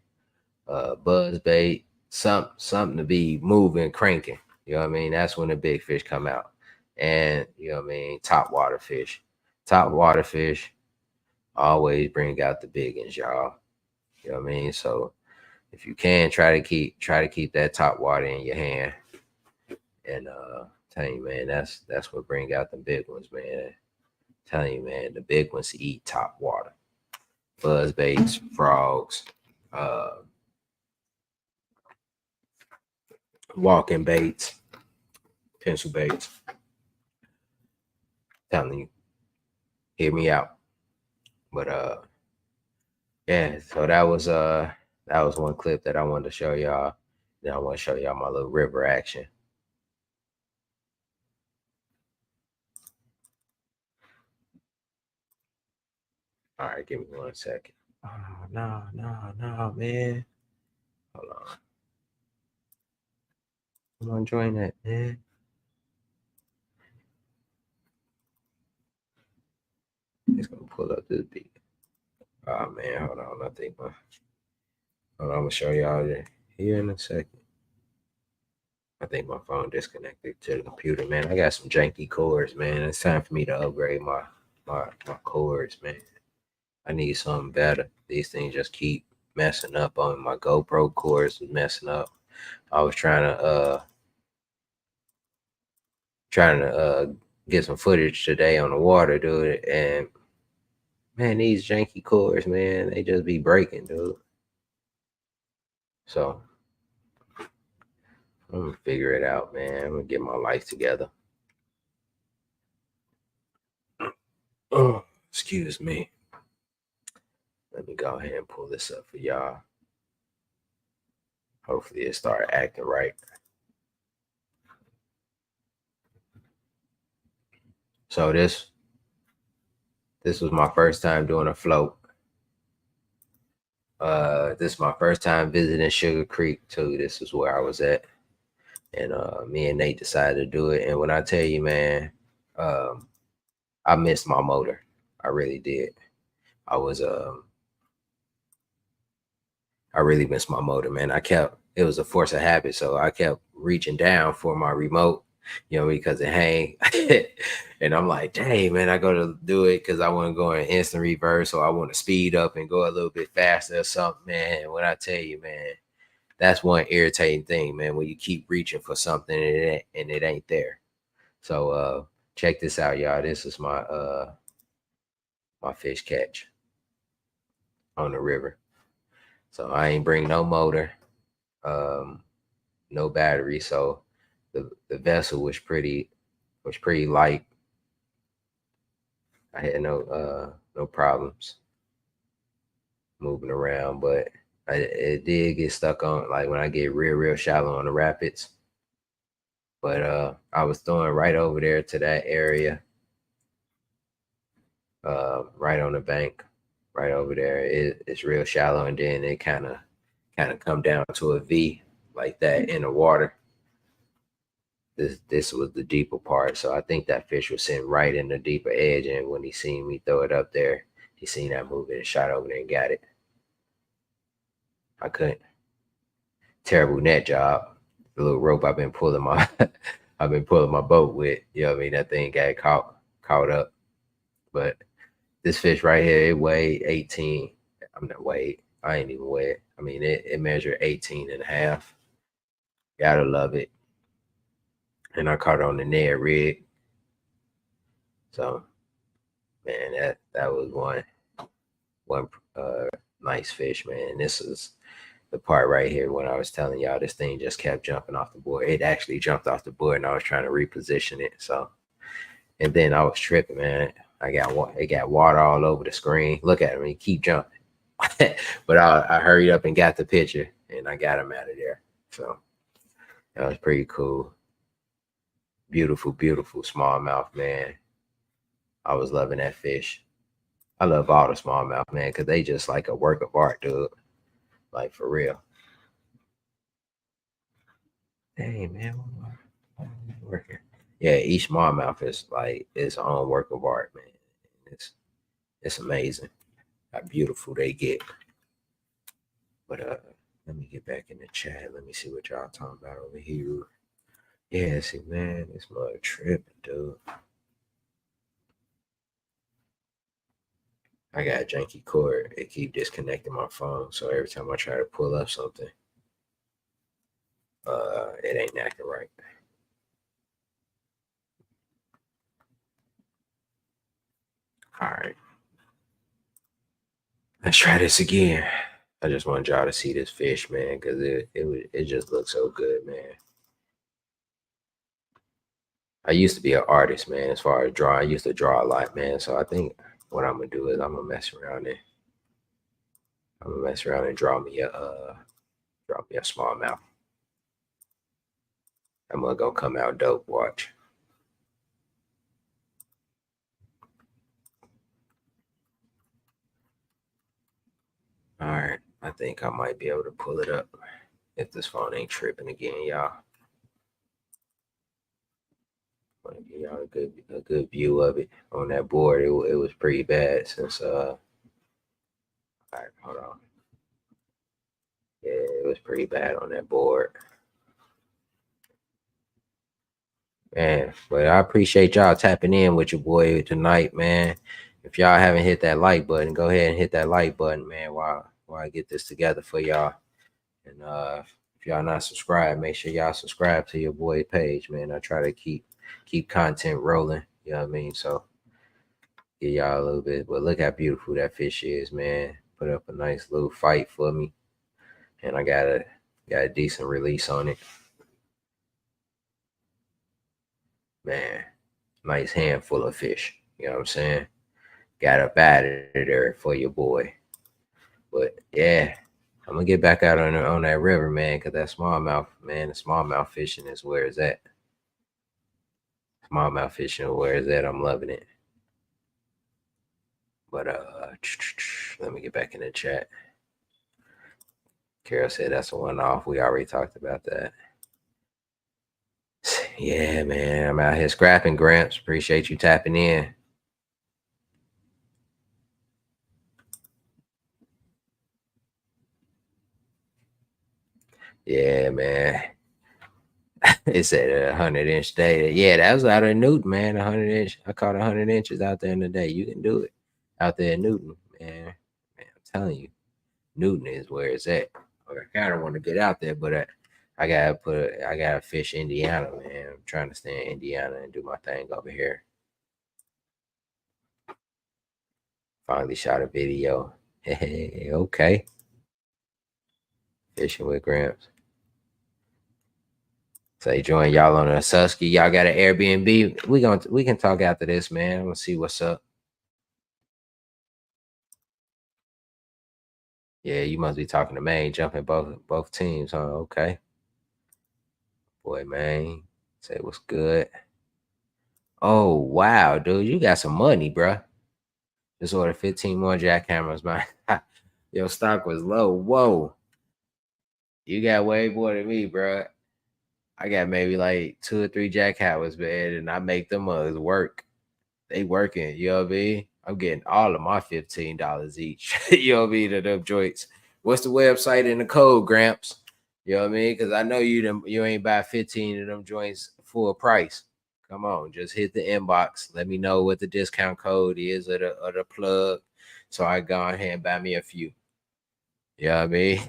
S1: buzz bait, something to be moving, cranking. You know what I mean? That's when the big fish come out. And you know what I mean, top water fish. Top water fish always bring out the big ones, y'all. You know what I mean? So if you can try to keep that top water in your hand. And tell you, man, that's what bring out the big ones, man. Telling you, man, the big ones eat top water. Buzz baits, frogs, uh walking baits, pencil baits. Telling you, hear me out. But yeah, so that was one clip that I wanted to show y'all. Then I want to show y'all my little river action. All right, give me 1 second. Oh, no, man. Hold on. Come on, join that, man. It's gonna pull up this beat. Oh man, hold on. Hold on, I'm gonna show y'all that here in a second. I think my phone disconnected to the computer, man. I got some janky cords, man. It's time for me to upgrade my cords, man. I need something better. These things just keep messing up on my GoPro cords is messing up. I was trying to get some footage today on the water, dude, and man, these janky cords, man, they just be breaking, dude. So I'm gonna figure it out, man. I'm gonna get my life together. Oh, excuse me. Let me go ahead and pull this up for y'all. Hopefully it start acting right. So this was my first time doing a float. This is my first time visiting Sugar Creek too. This is where I was at. And me and Nate decided to do it. And when I tell you, man, um, I missed my motor. I really did. I was I really missed my motor, man. It was a force of habit, so I kept reaching down for my remote, you know, because it hang. And I'm like, dang, man, I go to do it because I want to go in instant reverse, or I want to speed up and go a little bit faster or something, man. And when I tell you, man, that's one irritating thing, man, when you keep reaching for something and it ain't there. So check this out, y'all. This is my fish catch on the river. So I ain't bring no motor. Um, no battery, so the vessel was pretty light. I had no problems moving around, but it did get stuck on, like, when I get real shallow on the rapids. But I was throwing right over there to that area, right on the bank, right over there. It's real shallow, and then it kind of come down to a V like that in the water. This was the deeper part. So I think that fish was sitting right in the deeper edge. And when he seen me throw it up there, he seen that movement and shot over there and got it. I couldn't. Terrible net job. The little rope I've been pulling my boat with. You know what I mean? That thing got caught up. But this fish right here, it weighed 18. I'm not weighed. I ain't even weighed. I mean, it measured 18 and a half. Gotta love it. And I caught on the Ned rig. So man, that was one nice fish, man. This is the part right here when I was telling y'all this thing just kept jumping off the board. It actually jumped off the board, and I was trying to reposition it. So, and then I was tripping, man. It got water all over the screen. Look at him, he keep jumping. But I hurried up and got the picture, and I got him out of there. So that was pretty cool. Beautiful, beautiful smallmouth, man. I was loving that fish. I love all the smallmouth, man, because they just like a work of art, dude. Like for real. Hey, man, working. Yeah, each smallmouth is like its own work of art, man. It's it's amazing how beautiful they get. But let me get back in the chat. Let me see what y'all talking about over here. Yeah, see, man, this mother tripping, dude. I got a janky cord. It keep disconnecting my phone, so every time I try to pull up something, it ain't acting right. All right, let's try this again. I just want y'all to see this fish, man, because it just looks so good, man. I used to be an artist, man. As far as drawing, I used to draw a lot, man. So I think what I'm gonna do is I'm gonna mess around and draw me a smallmouth. I'm gonna go come out dope. Watch. All right, I think I might be able to pull it up if this phone ain't tripping again, y'all. I want to give y'all a good view of it on that board. It was pretty bad since All right, hold on. Yeah, it was pretty bad on that board. Man, but I appreciate y'all tapping in with your boy tonight, man. If y'all haven't hit that like button, go ahead and hit that like button, man, while I get this together for y'all. And if y'all not subscribed, make sure y'all subscribe to your boy page, man. I try to keep content rolling. You know what I mean? So get y'all a little bit. But look how beautiful that fish is, man. Put up a nice little fight for me. And I got a decent release on it. Man, nice handful of fish. You know what I'm saying? Got up out of there for your boy. But yeah, I'm gonna get back out on that river, man, because that smallmouth, man, the smallmouth fishing is where it's at. Smallmouth fishing, where it's at. I'm loving it. But let me get back in the chat. Carol said that's a one off. We already talked about that. Yeah, man, I'm out here scrapping, Gramps. Appreciate you tapping in. Yeah, man. It said a 100-inch day. Yeah, that was out of Newton, man. 100 inch. I caught 100 inches out there in the day. You can do it out there in Newton, man. Man, I'm telling you, Newton is where it's at. I kind of want to get out there, but I gotta fish Indiana, man. I'm trying to stay in Indiana and do my thing over here. Finally shot a video. Hey, okay. Fishing with Gramps. Say join y'all on a Susky. Y'all got an Airbnb. We can talk after this, man. I'm gonna see what's up. Yeah, you must be talking to Maine, jumping both teams, huh? Okay. Boy, man. Say what's good. Oh wow, dude. You got some money, bruh. Just ordered 15 more jackhammers, man. Your stock was low. Whoa. You got way more than me, bruh. I got maybe like 2 or 3 jackhammers, man, and I make them mugs work. They working, you know what I mean? I'm getting all of my $15 each. You know what I mean? To them joints. What's the website and the code, Gramps? You know what I mean? Because I know you ain't buy 15 of them joints full price. Come on, just hit the inbox. Let me know what the discount code is or the plug. So I go ahead and buy me a few. You know what I mean?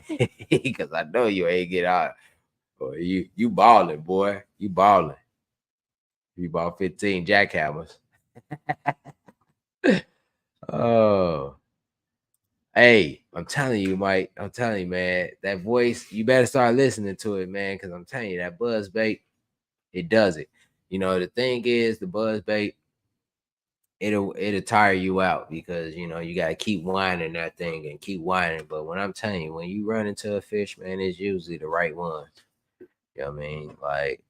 S1: Because I know you ain't get out. Boy, you balling, boy. You balling. You bought 15 jackhammers. Oh, hey, I'm telling you, Mike. I'm telling you, man. That voice, you better start listening to it, man. Because I'm telling you, that buzz bait, it does it. You know, the thing is, the buzz bait, it'll tire you out because you gotta keep whining that thing and keep whining. But when I'm telling you, when you run into a fish, man, it's usually the right one. You know what I mean? Like,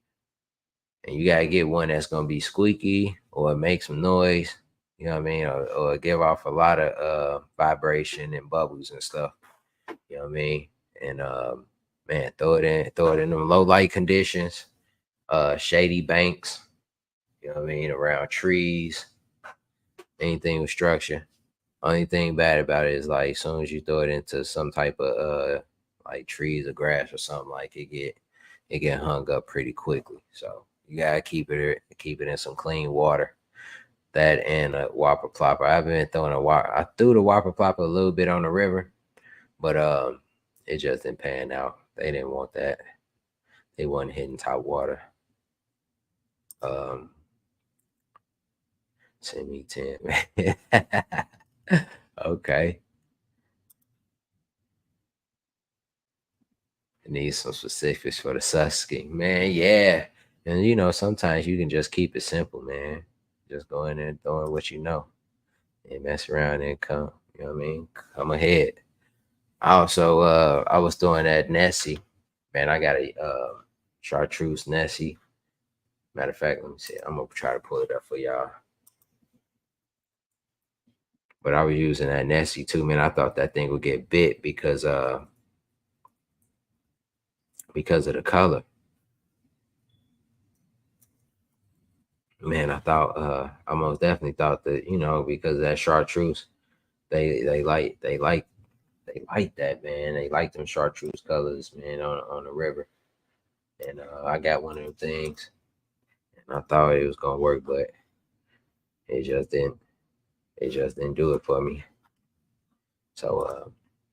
S1: and you gotta get one that's gonna be squeaky or make some noise. You know what I mean? Or give off a lot of vibration and bubbles and stuff. You know what I mean? And man, throw it in them low light conditions, shady banks. You know what I mean? Around trees, anything with structure. Only thing bad about it is like as soon as you throw it into some type of like trees or grass or something, like it get hung up pretty quickly. So you gotta keep it in some clean water. That and a whopper plopper. I've been throwing a whopper. I threw the whopper plopper a little bit on the river, but it just didn't pan out. They didn't want that. They wasn't hitting top water. Um, send me 10, man. Okay. I need some specifics for the susking, man. Yeah. And sometimes you can just keep it simple, man. Just go in there and throw in what you know and mess around and come, you know what I mean? Come ahead. I was throwing that Nessie. Man, I got a chartreuse Nessie. Matter of fact, let me see. I'm gonna try to pull it up for y'all. But I was using that Nessie too, man. I thought that thing would get bit because of the color. Man, I most definitely thought that, because of that chartreuse, they like that, man. They like them chartreuse colors, man, on the river. And I got one of them things and I thought it was gonna work, but it just didn't. It just didn't do it for me. So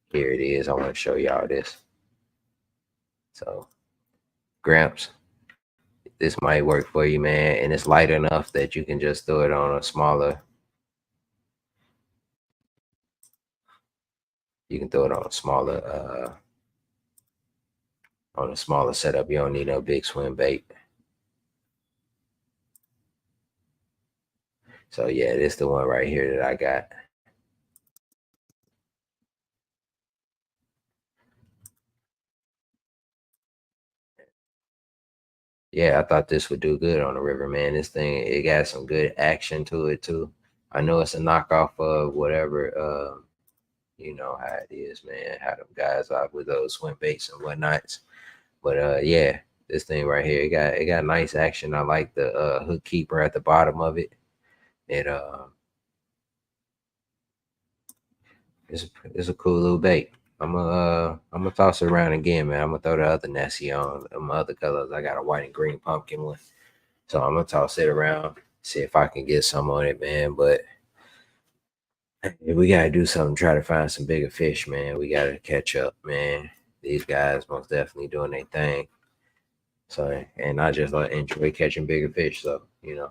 S1: here it is. I want to show y'all this. So Gramps, this might work for you, man. And it's light enough that you can just throw it on a smaller. You can throw it on a smaller setup. You don't need no big swim bait. So yeah, this the one right here that I got. Yeah, I thought this would do good on the river, man. This thing, it got some good action to it too. I know it's a knockoff of whatever, you know how it is, man. How them guys are with those swim baits and whatnots. But yeah, this thing right here, it got nice action. I like the hook keeper at the bottom of it. It it's a cool little bait. I'm gonna toss it around again, man. I'm gonna throw the other Nessie on my other colors. I got a white and green pumpkin one, so I'm gonna toss it around, see if I can get some on it, man. But we gotta do something, try to find some bigger fish, man. We gotta catch up, man. These guys most definitely doing their thing. So, and I just like enjoy catching bigger fish. So, you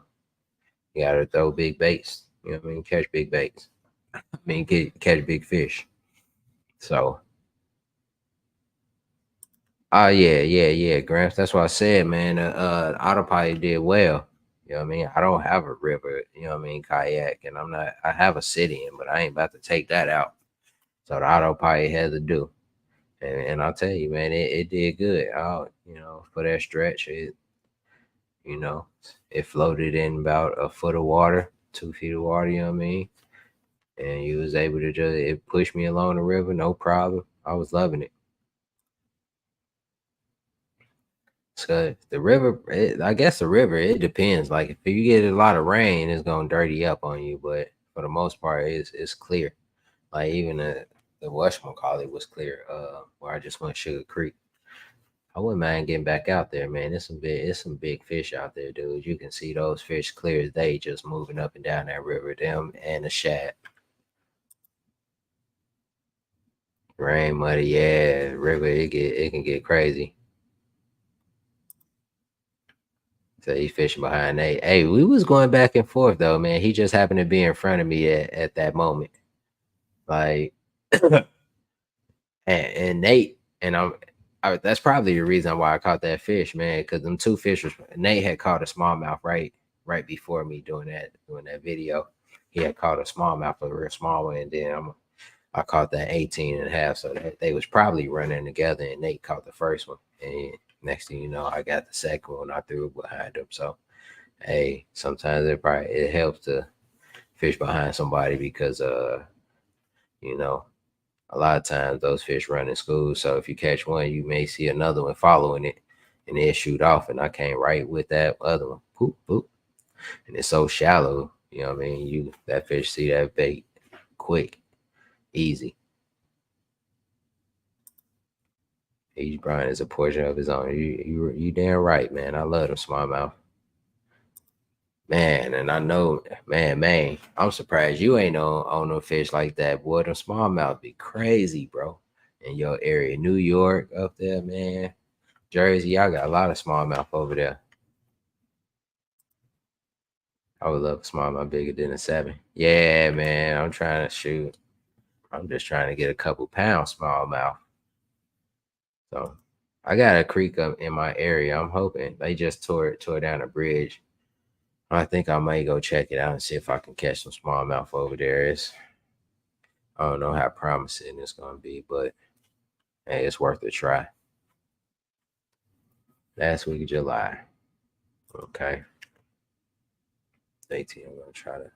S1: gotta throw big baits. You know what I mean? Catch big baits. I mean, catch big fish. So, oh yeah, Gramps. That's what I said, man. Autopilot did well. You know what I mean? I don't have a river, you know what I mean, kayak, and I'm not. I have a city in, but I ain't about to take that out. So the autopilot had to do, and I'll tell you, man, it did good. For that stretch, you know, it floated in about a foot of water, 2 feet of water. You know what I mean? And you was able to just it pushed me along the river, no problem. I was loving it. So the river, I guess the river, it depends. Like if you get a lot of rain, it's gonna dirty up on you. But for the most part, it's clear. Like even the whatchamacallit was clear. Where I just went Sugar Creek. I wouldn't mind getting back out there, man. It's some big fish out there, dude. You can see those fish clear as day, just moving up and down that river. Them and the shad. Rain, muddy, yeah, river. It can get crazy. So he fishing behind Nate. Hey, we was going back and forth though, man. He just happened to be in front of me at that moment. Like and Nate and that's probably the reason why I caught that fish, man. Because them two fish was Nate had caught a smallmouth right before me doing that video. He had caught a smallmouth, a real small one, and then I caught that 18 and a half. So they was probably running together, and Nate caught the first one. And next thing you know, I got the second one. I threw it behind him. So hey, sometimes it helps to fish behind somebody because you know, a lot of times those fish run in school. So if you catch one, you may see another one following it and then shoot off. And I came right with that other one. Poop, poop. And it's so shallow. You know what I mean? That fish see that bait quick, easy. Each brine is a portion of his own. You damn right, man. I love them smallmouth. Man, and I know, man, I'm surprised you ain't on no fish like that, boy. Them smallmouth be crazy, bro. In your area, New York up there, man. Jersey, y'all got a lot of smallmouth over there. I would love a smallmouth bigger than a 7. Yeah, man. I'm trying to shoot. I'm just trying to get a couple pounds smallmouth. So I got a creek up in my area. I'm hoping they just tore down a bridge. I think I might go check it out and see if I can catch some smallmouth over there. I don't know how promising it's gonna be, but hey, it's worth a try. Last week of July. Okay. 18. I'm gonna try to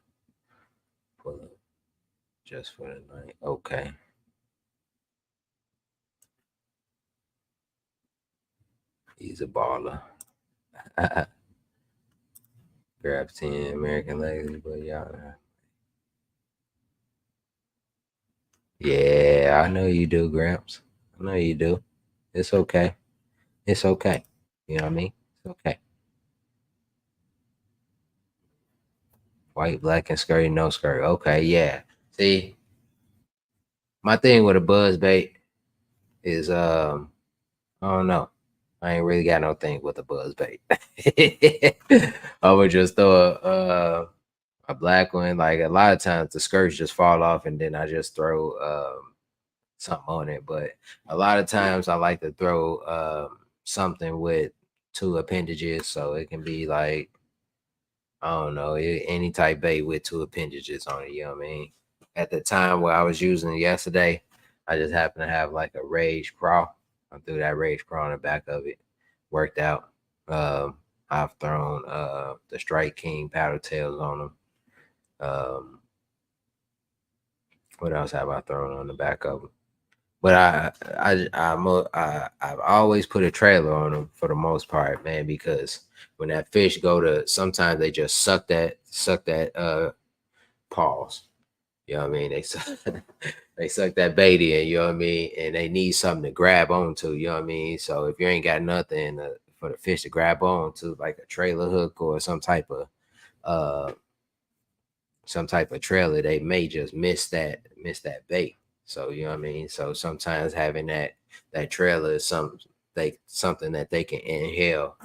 S1: pull up just for the night. Okay. He's a baller. Grab 10 American Legacy, but y'all. Yeah, I know you do, Gramps. I know you do. It's okay. It's okay. You know what I mean? It's okay. White, black, and scurry, no skirt. Okay, yeah. See, my thing with a buzz bait is I don't know. I ain't really got no thing with a buzz bait. I would just throw a black one. Like a lot of times the skirts just fall off and then I just throw something on it. But a lot of times I like to throw something with 2 appendages. So it can be like, I don't know, any type bait with 2 appendages on it. You know what I mean? At the time where I was using it yesterday, I just happened to have like a rage crawl. I threw that rage crawl on the back of it. Worked out. I've thrown the Strike King paddle tails on them. What else have I thrown on the back of them? But I've always put a trailer on them for the most part, man, because when that fish go to, sometimes they just suck that pause. You know what I mean? They suck that bait in, you know what I mean? And they need something to grab onto, you know what I mean? So if you ain't got nothing for the fish to grab onto, like a trailer hook or uh some type of trailer, they may just miss that bait. So you know what I mean? So sometimes having that trailer is something that they can inhale,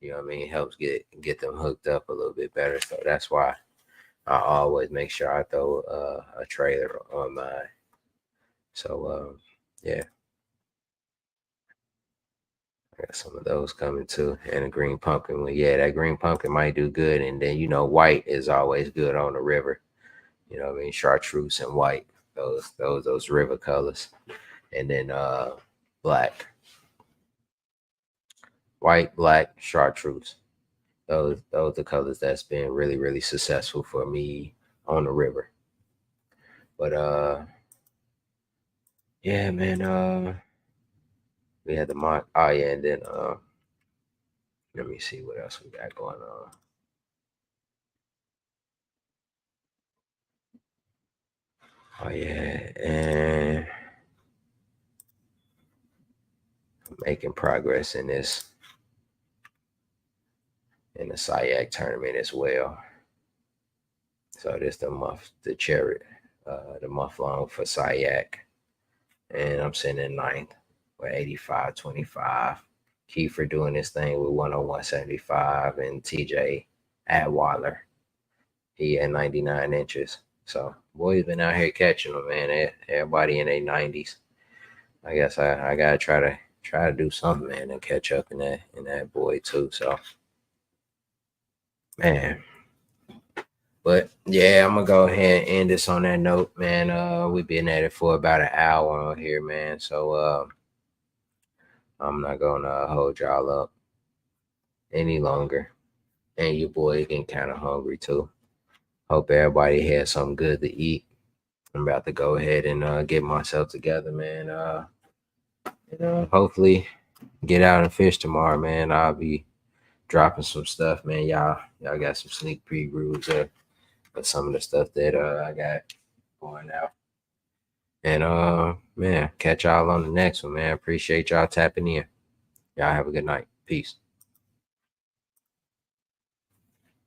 S1: you know what I mean, helps get them hooked up a little bit better. So that's why I always make sure I throw a trailer on mine. So yeah, I got some of those coming too, and a green pumpkin one. Yeah, that green pumpkin might do good, and then white is always good on the river. You know what I mean? Chartreuse and white, those river colors, and then black, white, black, chartreuse. Those the colors that's been really really successful for me on the river. But yeah, man. We had the mock. Oh yeah, and then let me see what else we got going on. Oh yeah, and making progress in the SIAC tournament as well. So this the chariot, the month long for SIAC, and I'm sitting in ninth with 85.25. Kiefer doing this thing with 101.75 and TJ Adwaller. He at 99 inches. So boy's been out here catching them, man. Everybody in their 90s. I guess I gotta try to do something, man, and catch up in that boy too. So man. But yeah, I'm gonna go ahead and end this on that note, man. We've been at it for about an hour on here, man. So I'm not gonna hold y'all up any longer. And your boy getting kind of hungry too. Hope everybody had something good to eat. I'm about to go ahead and get myself together, man. Hopefully get out and fish tomorrow, man. I'll be dropping some stuff, man. Y'all got some sneak previews of some of the stuff that I got going out. And man, catch y'all on the next one, man. Appreciate y'all tapping in. Y'all have a good night. Peace.